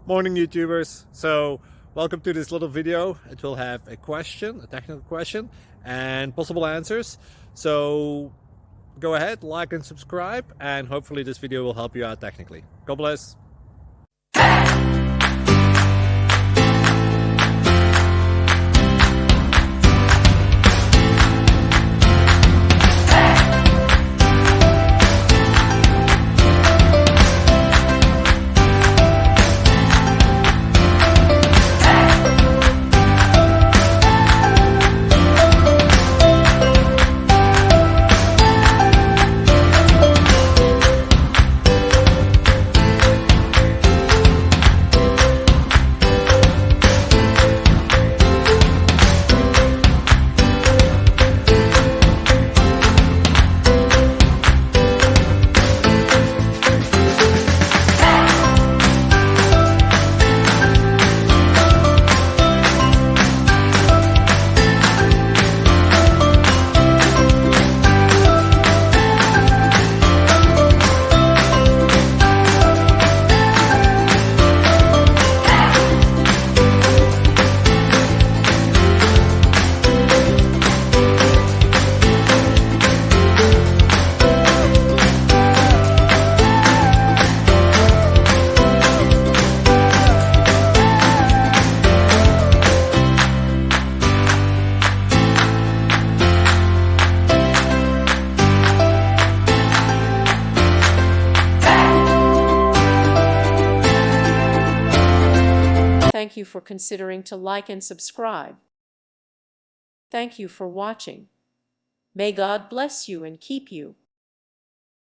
Morning, YouTubers. So welcome to this little video. It will have a question, a technical question, and possible answers. So go ahead, like and subscribe, and hopefully this video will help you out technically. God bless. Thank you for considering to like and subscribe. Thank you for watching. May God bless you and keep you.